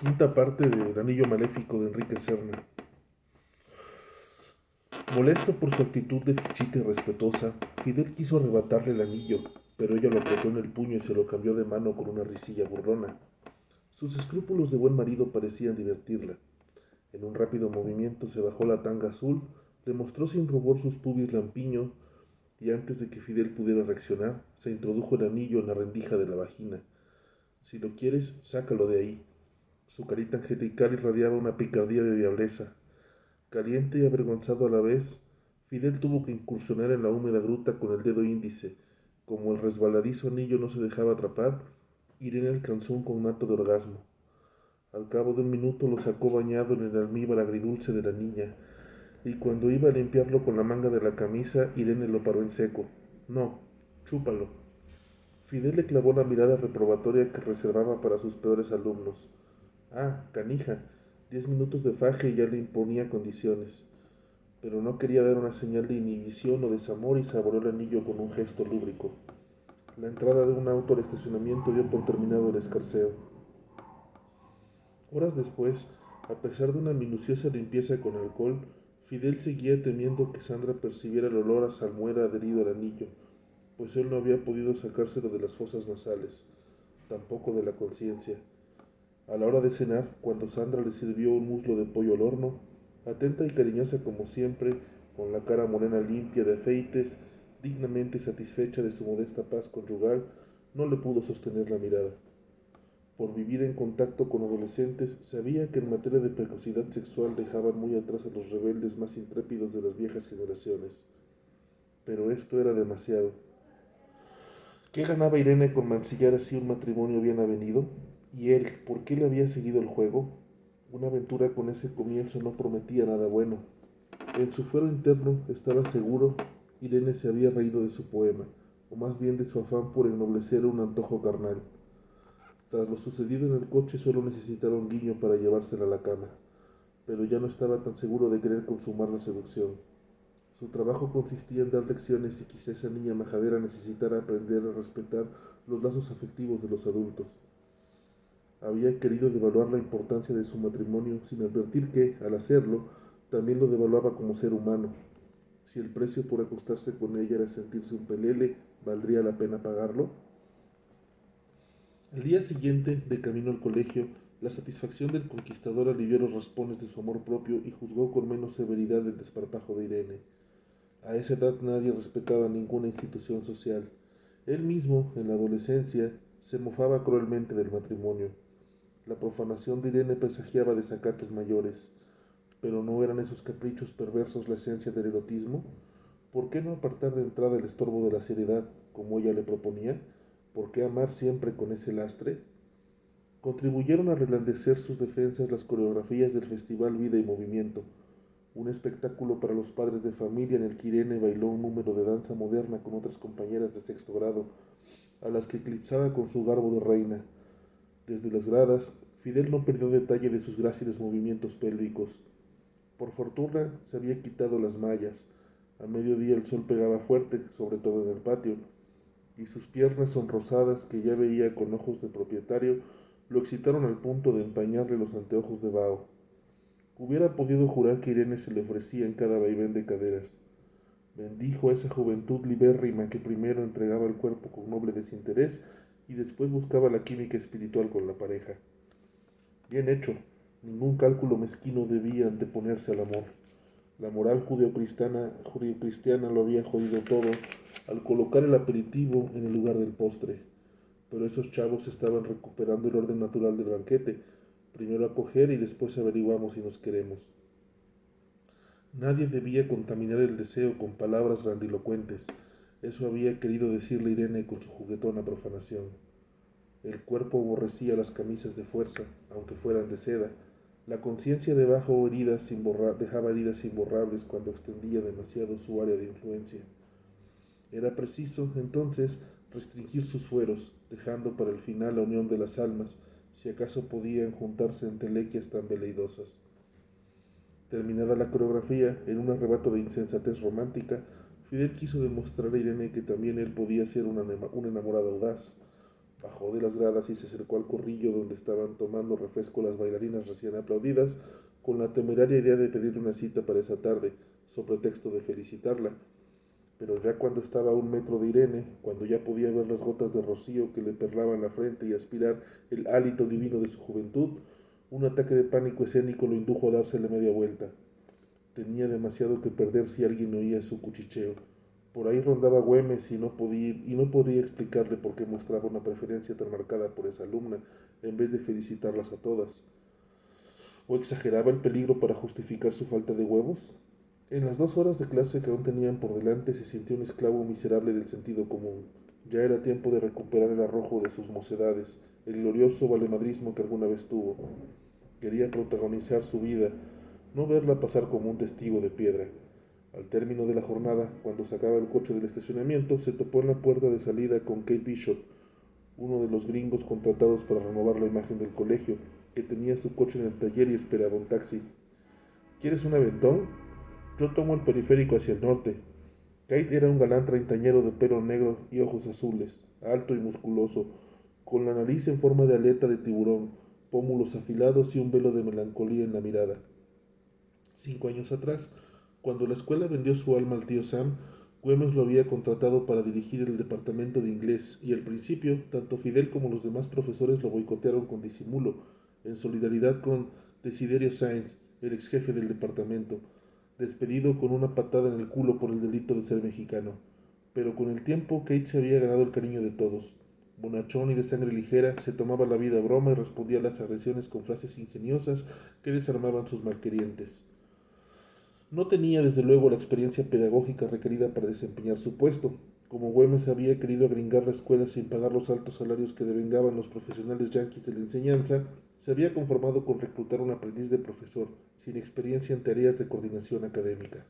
Quinta parte del Anillo Maléfico de Enrique Serna. Molesto por su actitud de fichita y respetuosa, Fidel quiso arrebatarle el anillo, pero ella lo apretó en el puño y se lo cambió de mano con una risilla burlona. Sus escrúpulos de buen marido parecían divertirla. En un rápido movimiento se bajó la tanga azul, le mostró sin rubor sus pubis lampiño y antes de que Fidel pudiera reaccionar, se introdujo el anillo en la rendija de la vagina. Si lo quieres, sácalo de ahí. Su carita angelical irradiaba una picardía de diableza. Caliente y avergonzado a la vez, Fidel tuvo que incursionar en la húmeda gruta con el dedo índice. Como el resbaladizo anillo no se dejaba atrapar, Irene alcanzó un conato de orgasmo. Al cabo de un minuto lo sacó bañado en el almíbar agridulce de la niña, y cuando iba a limpiarlo con la manga de la camisa, Irene lo paró en seco. No, chúpalo. Fidel le clavó la mirada reprobatoria que reservaba para sus peores alumnos. Ah, canija, 10 minutos de faje y ya le imponía condiciones. Pero no quería dar una señal de inhibición o desamor y saboreó el anillo con un gesto lúbrico. La entrada de un auto al estacionamiento dio por terminado el escarceo. Horas después, a pesar de una minuciosa limpieza con alcohol, Fidel seguía temiendo que Sandra percibiera el olor a salmuera adherido al anillo, pues él no había podido sacárselo de las fosas nasales, tampoco de la conciencia. A la hora de cenar, cuando Sandra le sirvió un muslo de pollo al horno, atenta y cariñosa como siempre, con la cara morena limpia de afeites, dignamente satisfecha de su modesta paz conyugal, no le pudo sostener la mirada. Por vivir en contacto con adolescentes, sabía que en materia de precocidad sexual dejaban muy atrás a los rebeldes más intrépidos de las viejas generaciones. Pero esto era demasiado. ¿Qué ganaba Irene con mancillar así un matrimonio bien avenido? ¿Y él, por qué le había seguido el juego? Una aventura con ese comienzo no prometía nada bueno. En su fuero interno estaba seguro, Irene se había reído de su poema, o más bien de su afán por ennoblecer un antojo carnal. Tras lo sucedido en el coche solo necesitaba un guiño para llevársela a la cama, pero ya no estaba tan seguro de querer consumar la seducción. Su trabajo consistía en dar lecciones y quizá esa niña majadera necesitara aprender a respetar los lazos afectivos de los adultos. Había querido devaluar la importancia de su matrimonio sin advertir que, al hacerlo, también lo devaluaba como ser humano. Si el precio por acostarse con ella era sentirse un pelele, ¿valdría la pena pagarlo? El día siguiente, de camino al colegio, la satisfacción del conquistador alivió los raspones de su amor propio y juzgó con menos severidad el desparpajo de Irene. A esa edad nadie respetaba ninguna institución social. Él mismo, en la adolescencia, se mofaba cruelmente del matrimonio. La profanación de Irene presagiaba desacatos mayores. Pero ¿no eran esos caprichos perversos la esencia del erotismo? ¿Por qué no apartar de entrada el estorbo de la seriedad, como ella le proponía? ¿Por qué amar siempre con ese lastre? Contribuyeron a reblandecer sus defensas las coreografías del Festival Vida y Movimiento, un espectáculo para los padres de familia en el que Irene bailó un número de danza moderna con otras compañeras de sexto grado, a las que eclipsaba con su garbo de reina. Desde las gradas, Fidel no perdió detalle de sus gráciles movimientos pélvicos. Por fortuna, se había quitado las mallas. A mediodía el sol pegaba fuerte, sobre todo en el patio, y sus piernas sonrosadas, que ya veía con ojos de propietario, lo excitaron al punto de empañarle los anteojos de vaho. Hubiera podido jurar que Irene se le ofrecía en cada vaivén de caderas. Bendijo a esa juventud libérrima que primero entregaba el cuerpo con noble desinterés y después buscaba la química espiritual con la pareja. Bien hecho, ningún cálculo mezquino debía anteponerse al amor. La moral judio-cristiana lo había jodido todo al colocar el aperitivo en el lugar del postre. Pero esos chavos estaban recuperando el orden natural del banquete. Primero acoger y después averiguamos si nos queremos. Nadie debía contaminar el deseo con palabras grandilocuentes. Eso había querido decirle Irene con su juguetona profanación. El cuerpo aborrecía las camisas de fuerza, aunque fueran de seda. La conciencia dejaba heridas imborrables cuando extendía demasiado su área de influencia. Era preciso, entonces, restringir sus fueros, dejando para el final la unión de las almas, si acaso podían juntarse entelequias tan veleidosas. Terminada la coreografía, en un arrebato de insensatez romántica, Fidel quiso demostrar a Irene que también él podía ser un enamorado audaz. Bajó de las gradas y se acercó al corrillo donde estaban tomando refresco las bailarinas recién aplaudidas, con la temeraria idea de pedirle una cita para esa tarde, sobre pretexto de felicitarla. Pero ya cuando estaba a 1 metro de Irene, cuando ya podía ver las gotas de rocío que le perlaban la frente y aspirar el hálito divino de su juventud, un ataque de pánico escénico lo indujo a dársele media vuelta. Tenía demasiado que perder si alguien oía su cuchicheo. Por ahí rondaba Güemes y no podría explicarle por qué mostraba una preferencia tan marcada por esa alumna, en vez de felicitarlas a todas. ¿O exageraba el peligro para justificar su falta de huevos? En las 2 horas de clase que aún tenían por delante se sintió un esclavo miserable del sentido común. Ya era tiempo de recuperar el arrojo de sus mocedades, el glorioso valemadrismo que alguna vez tuvo. Quería protagonizar su vida, no verla pasar como un testigo de piedra. Al término de la jornada, cuando sacaba el coche del estacionamiento, se topó en la puerta de salida con Kate Bishop, uno de los gringos contratados para renovar la imagen del colegio, que tenía su coche en el taller y esperaba un taxi. ¿Quieres un aventón? Yo tomo el periférico hacia el norte. Kate era un galán treintañero de pelo negro y ojos azules, alto y musculoso, con la nariz en forma de aleta de tiburón, pómulos afilados y un velo de melancolía en la mirada. 5 años atrás, cuando la escuela vendió su alma al tío Sam, Güemes lo había contratado para dirigir el departamento de inglés, y al principio, tanto Fidel como los demás profesores lo boicotearon con disimulo, en solidaridad con Desiderio Sainz, el ex jefe del departamento, despedido con una patada en el culo por el delito de ser mexicano. Pero con el tiempo, Kate se había ganado el cariño de todos. Bonachón y de sangre ligera, se tomaba la vida a broma y respondía a las agresiones con frases ingeniosas que desarmaban sus malquerientes. No tenía desde luego la experiencia pedagógica requerida para desempeñar su puesto. Como Güemes había querido agringar la escuela sin pagar los altos salarios que devengaban los profesionales yanquis de la enseñanza, se había conformado con reclutar un aprendiz de profesor, sin experiencia en tareas de coordinación académica.